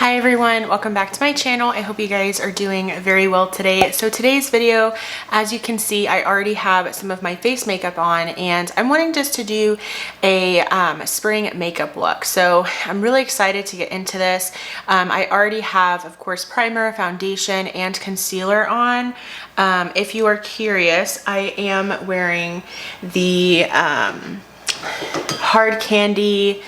Hi everyone, welcome back to my channel. I hope you guys are doing very well today. So today's video, as you can see, I already have some of my face makeup on and I'm wanting just to do a spring makeup look. So I'm really excited to get into this. I already have, of course, primer, foundation, and concealer on. If you are curious, I am wearing the Hard Candy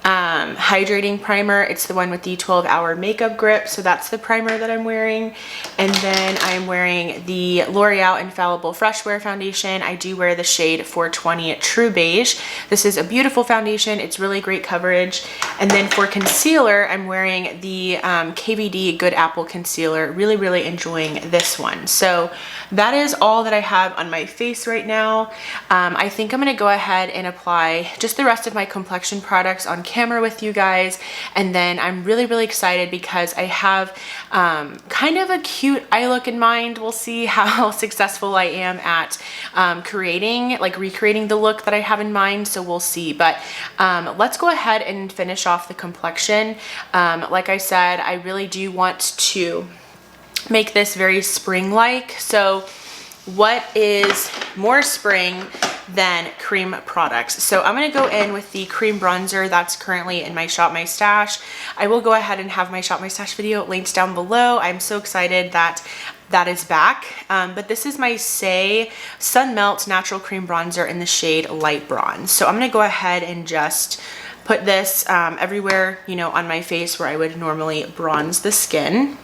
hydrating primer. It's the one with the 12-hour makeup grip, so that's the primer that I'm wearing. And then I'm wearing the L'Oreal Infallible Fresh Wear foundation. I do wear the shade 420 True Beige. This is a beautiful foundation. It's really great coverage. And then for concealer, I'm wearing the KVD Good Apple concealer. Really enjoying this one. So that is all that I have on my face right now. I think I'm gonna go ahead and apply just the rest of my complexion products on camera with you guys, and then I'm really excited because I have kind of a cute eye look in mind. We'll see how successful I am at recreating the look that I have in mind, so we'll see. But let's go ahead and finish off the complexion. Like I said, I really do want to make this very spring-like. So what is more spring than cream products? So I'm going to go in with the cream bronzer that's currently in my Shop My Stash. I will go ahead and have my Shop My Stash video linked down below. I'm so excited that that is back. But this is my Say Sun Melt Natural Cream Bronzer in the shade Light Bronze. So I'm going to go ahead and just put this everywhere, you know, on my face where I would normally bronze the skin.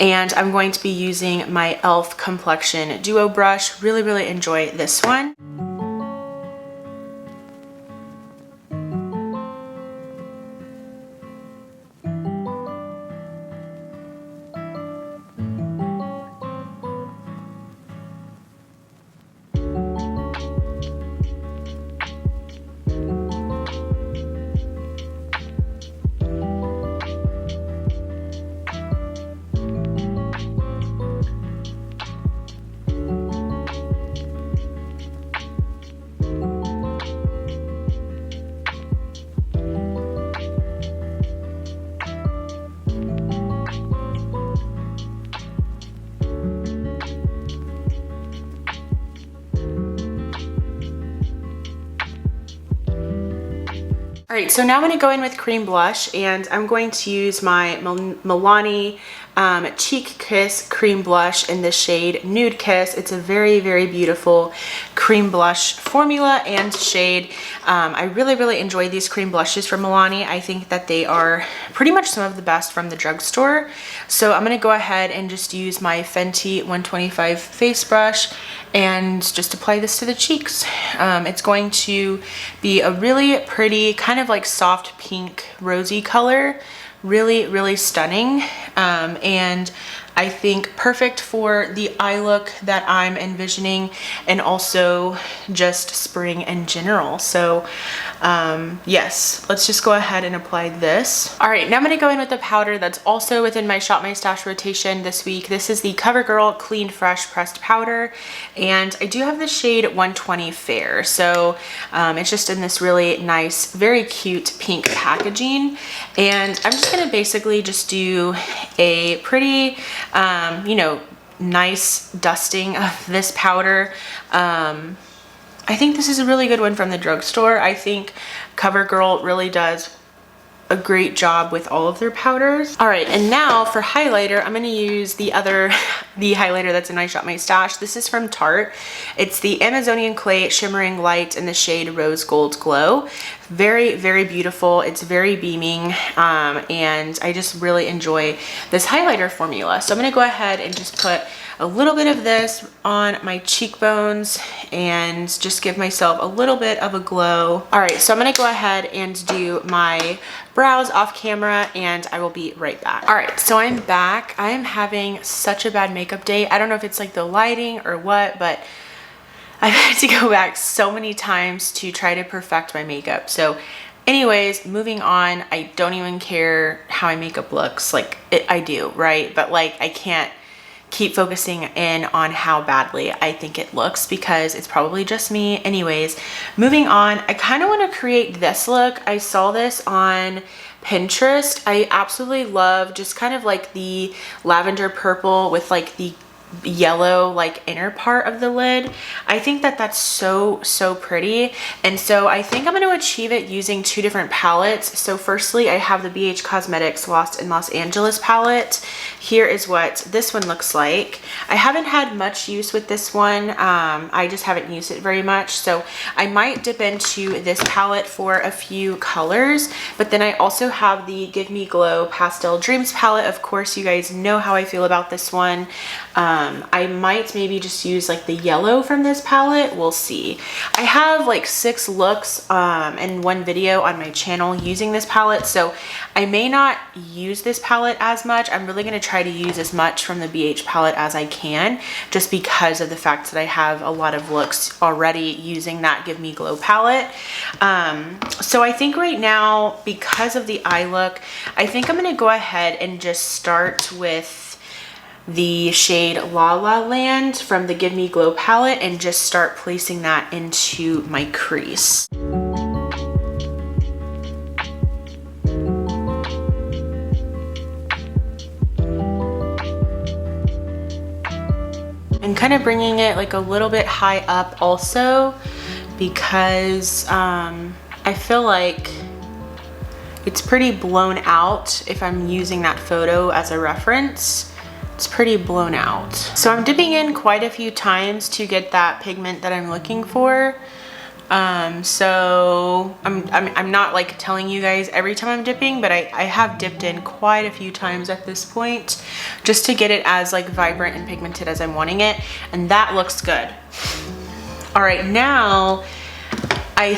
And I'm going to be using my e.l.f. Complexion Duo Brush. Really enjoy this one. All right, so now I'm going to go in with cream blush, and I'm going to use my Milani Cheek Kiss cream blush in the shade Nude Kiss. It's a very beautiful cream blush formula and shade. I really enjoy these cream blushes from Milani. I think that they are pretty much some of the best from the drugstore. So I'm going to go ahead and just use my Fenty 125 face brush and just apply this to the cheeks. It's going to be a really pretty kind of like soft pink rosy color. Really stunning, and I think perfect for the eye look that I'm envisioning, and also just spring in general. So yes, let's just go ahead and apply this. All right, now I'm going to go in with the powder that's also within my Shop My Stash rotation this week. This is the Covergirl Clean Fresh Pressed Powder, and I do have the shade 120 Fair. So it's just in this really nice, very cute pink packaging, and I'm just going to basically just do a pretty you know, nice dusting of this powder. I think this is a really good one from the drugstore. I think CoverGirl really does a great job with all of their powders. All right, and now for highlighter, I'm gonna use the highlighter that's in my Shop My Stash. This is from Tarte. It's the Amazonian Clay Shimmering Light in the shade Rose Gold Glow. Very beautiful. It's very beaming, and I just really enjoy this highlighter formula. So I'm gonna go ahead and just put a little bit of this on my cheekbones and just give myself a little bit of a glow. All right, so I'm gonna go ahead and do my brows off camera, and I will be right back. All right, so I'm back. I am having such a bad makeup day. I don't know if it's like the lighting or what, but I've had to go back so many times to try to perfect my makeup. So anyways, moving on. I don't even care how my makeup looks. Like, I do, right? But like, I can't keep focusing in on how badly I think it looks because it's probably just me. Anyways, moving on, I kind of want to create this look. I saw this on Pinterest. I absolutely love just kind of like the lavender purple with like the yellow like inner part of the lid. I think that that's so pretty, and so I think I'm going to achieve it using two different palettes. So firstly, I have the BH Cosmetics Lost in Los Angeles palette. Here is what this one looks like. I haven't had much use with this one. I just haven't used it very much, so I might dip into this palette for a few colors. But then I also have the Give Me Glow Pastel Dreams palette. Of course, you guys know how I feel about this one. I might maybe just use like the yellow from this palette. We'll see. I have like 6 looks in one video on my channel using this palette, so I may not use this palette as much. I'm really going to try to use as much from the BH palette as I can, just because of the fact that I have a lot of looks already using that Give Me Glow palette. So I think right now, because of the eye look, I think I'm going to go ahead and just start with the shade La La Land from the Give Me Glow palette and just start placing that into my crease. And kind of bringing it like a little bit high up also, because I feel like it's pretty blown out. If I'm using that photo as a reference, it's pretty blown out. So I'm dipping in quite a few times to get that pigment that I'm looking for. So I'm not like telling you guys every time I'm dipping, but I have dipped in quite a few times at this point, just to get it as like vibrant and pigmented as I'm wanting it. And that looks good. All right, now I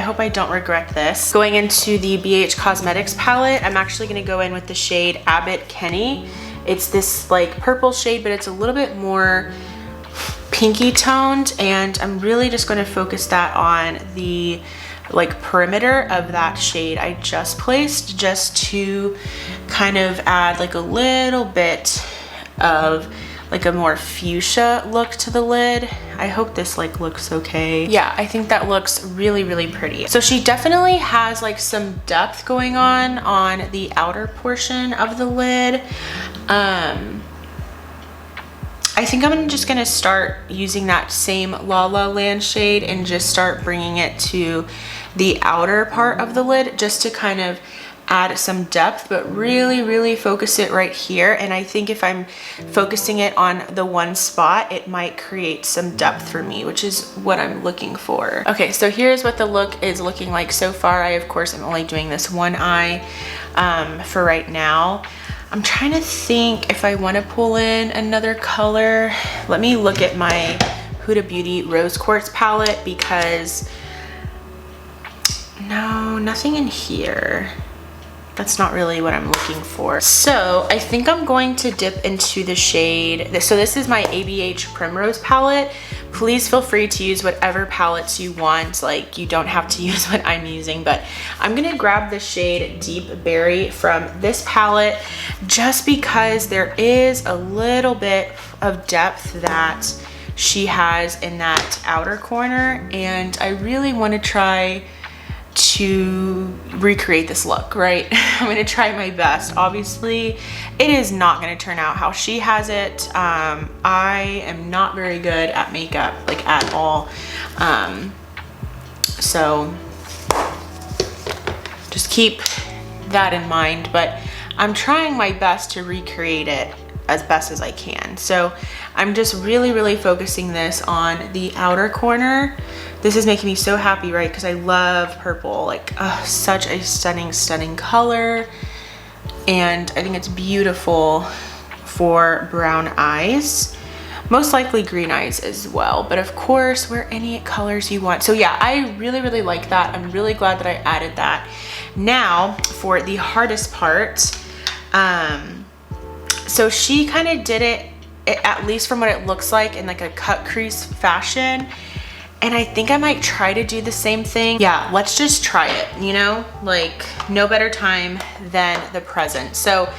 hope I don't regret this. Going into the BH Cosmetics palette, I'm actually gonna go in with the shade Abbott Kenny. It's this like purple shade, but it's a little bit more pinky toned, and I'm really just going to focus that on the like perimeter of that shade I just placed, just to kind of add like a little bit of like a more fuchsia look to the lid. I hope this like looks okay. Yeah, I think that looks really pretty. So she definitely has like some depth going on the outer portion of the lid. I think I'm just gonna start using that same La La Land shade and just start bringing it to the outer part of the lid, just to kind of add some depth, but really focus it right here. And I think if I'm focusing it on the one spot, it might create some depth for me, which is what I'm looking for. Okay, so here's what the look is looking like so far. I of course am only doing this one eye for right now. I'm trying to think if I want to pull in another color. Let me look at my Huda Beauty Rose Quartz palette, because no, nothing in here. That's not really what I'm looking for. So I think I'm going to dip into the shade. So this is my ABH Primrose palette. Please feel free to use whatever palettes you want. Like, you don't have to use what I'm using, but I'm gonna grab the shade Deep Berry from this palette, just because there is a little bit of depth that she has in that outer corner, and I really want to try to recreate this look, right? I'm gonna try my best. Obviously, it is not gonna turn out how she has it. I am not very good at makeup, like at all. So just keep that in mind, but I'm trying my best to recreate it as best as I can. So I'm just really focusing this on the outer corner. This is making me so happy, right? Because I love purple, like such a stunning color. And I think it's beautiful for brown eyes, most likely green eyes as well, but of course wear any colors you want. So yeah, I really like that. I'm really glad that I added that. Now for the hardest part, so she kind of did it, at least from what it looks like, in like a cut crease fashion. And I think I might try to do the same thing. Yeah, let's just try it, you know? Like, no better time than the present. So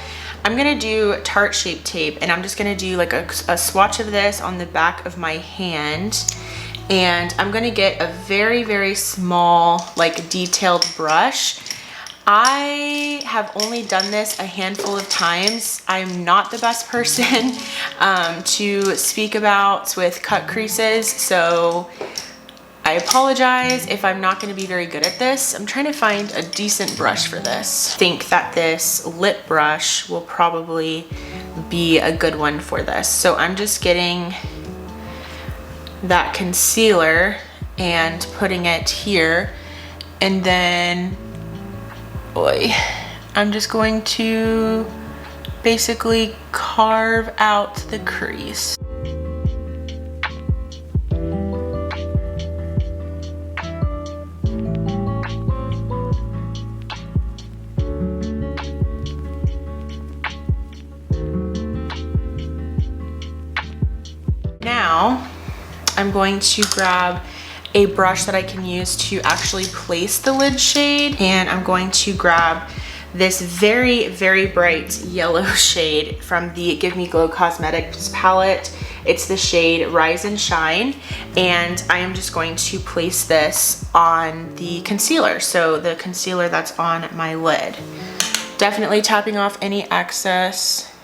I'm gonna do Tarte Shape Tape, and I'm just gonna do like a swatch of this on the back of my hand. And I'm gonna get a very small, like detailed brush. I have only done this a handful of times. I'm not the best person to speak about with cut creases, so I apologize if I'm not going to be very good at this. I'm trying to find a decent brush for this. I think that this lip brush will probably be a good one for this. So I'm just getting that concealer and putting it here, and then I'm just going to basically carve out the crease. Now I'm going to grab a brush that I can use to actually place the lid shade, and I'm going to grab this very, very bright yellow shade from the Give Me Glow Cosmetics palette. It's the shade Rise and Shine, and I am just going to place this on the concealer, so the concealer that's on my lid. Definitely tapping off any excess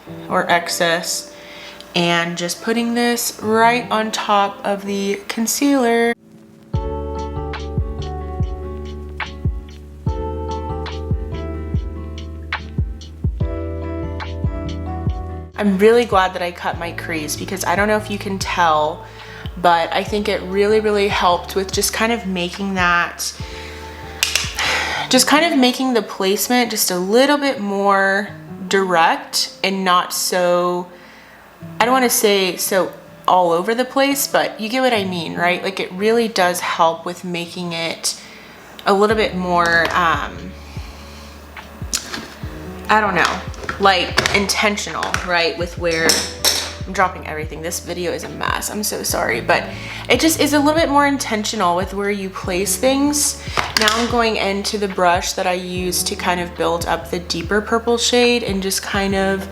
and just putting this right on top of the concealer. I'm really glad that I cut my crease, because I don't know if you can tell, but I think it really, really helped with just kind of making that, making the placement just a little bit more direct and not so, I don't want to say so all over the place, but you get what I mean, right? Like, it really does help with making it a little bit more, I don't know, like intentional, right? With where I'm dropping everything. This video is a mess. I'm so sorry, but it just is a little bit more intentional with where you place things. Now I'm going into the brush that I use to kind of build up the deeper purple shade and just kind of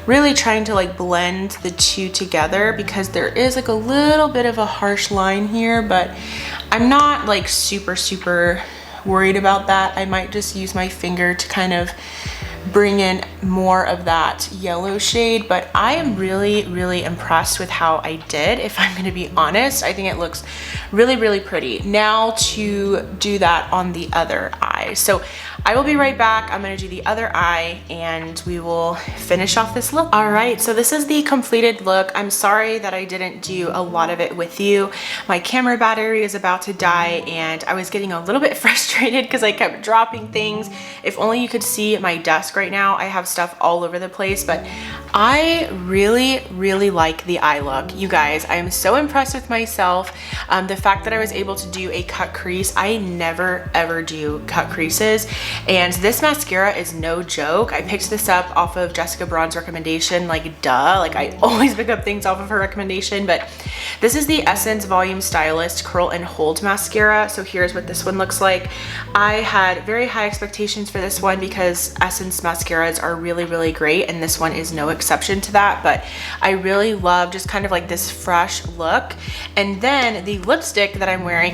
really trying to like blend the two together, because there is like a little bit of a harsh line here, but I'm not like super worried about that. I might just use my finger to kind of bring in more of that yellow shade, but I am really impressed with how I did, if I'm going to be honest. I think it looks really pretty. Now to do that on the other eye. So I will be right back. I'm going to do the other eye and we will finish off this look. All right, so this is the completed look. I'm sorry that I didn't do a lot of it with you. My camera battery is about to die and I was getting a little bit frustrated because I kept dropping things. If only you could see my desk right now. I have stuff all over the place, but I really like the eye look. You guys, I am so impressed with myself. The fact that I was able to do a cut crease, I never ever do cut creases, and this mascara is no joke. I picked this up off of Jessica Braun's recommendation, like duh, like I always pick up things off of her recommendation, but this is the Essence Volume Stylist Curl and Hold Mascara. So here's what this one looks like. I had very high expectations for this one because Essence mascaras are really great, and this one is no exception to that, but I really love just kind of like this fresh look. And then the lipstick that I'm wearing,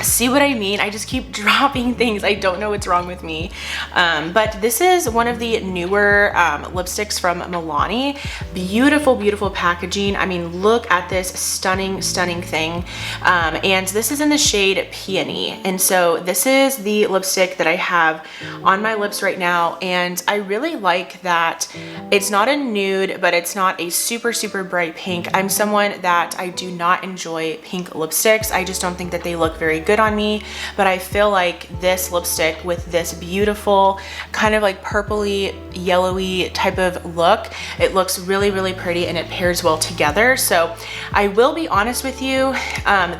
see what I mean? I just keep dropping things. I don't know what's wrong with me. But this is one of the newer lipsticks from Milani. Beautiful packaging. I mean, look at this stunning thing. And this is in the shade Peony. And so this is the lipstick that I have on my lips right now. And I really like that it's not a nude, but it's not a super bright pink. I'm someone that I do not enjoy pink lipsticks. I just don't think that they look very good on me, but I feel like this lipstick with this beautiful kind of like purpley yellowy type of look, it looks really pretty and it pairs well together. So I will be honest with you,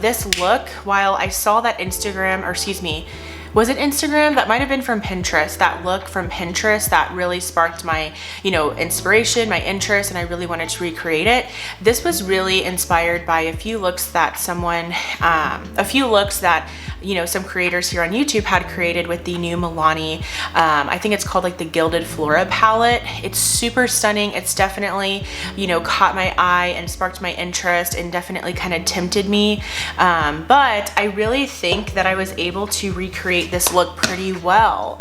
this look, while I saw that Instagram, or excuse me, was it Instagram? That might have been from Pinterest. That look from Pinterest that really sparked my, inspiration, my interest, and I really wanted to recreate it. This was really inspired by a few looks that some creators here on YouTube had created with the new Milani, I think it's called like the Gilded Flora palette. It's super stunning. It's definitely, caught my eye and sparked my interest and definitely kind of tempted me. But I really think that I was able to recreate recreate this look pretty well.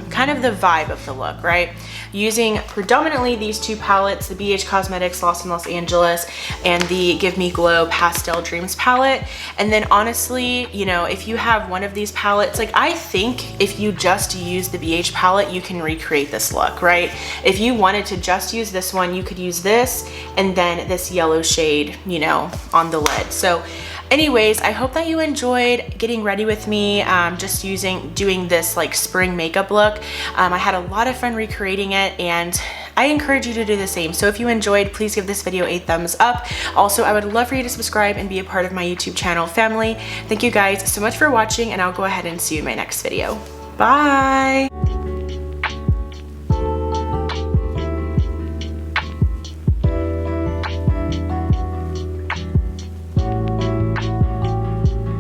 Kind of the vibe of the look, right? Using predominantly these two palettes, the BH Cosmetics Lost in Los Angeles and the Give Me Glow Pastel Dreams palette. And then honestly, you know, if you have one of these palettes, like I think if you just use the BH palette, you can recreate this look, right? If you wanted to just use this one, you could use this and then this yellow shade, you know, on the lid. So anyways, I hope that you enjoyed getting ready with me, just doing this like spring makeup look. I had a lot of fun recreating it, and I encourage you to do the same. So if you enjoyed, please give this video a thumbs up. Also, I would love for you to subscribe and be a part of my YouTube channel family. Thank you guys so much for watching, and I'll go ahead and see you in my next video. Bye!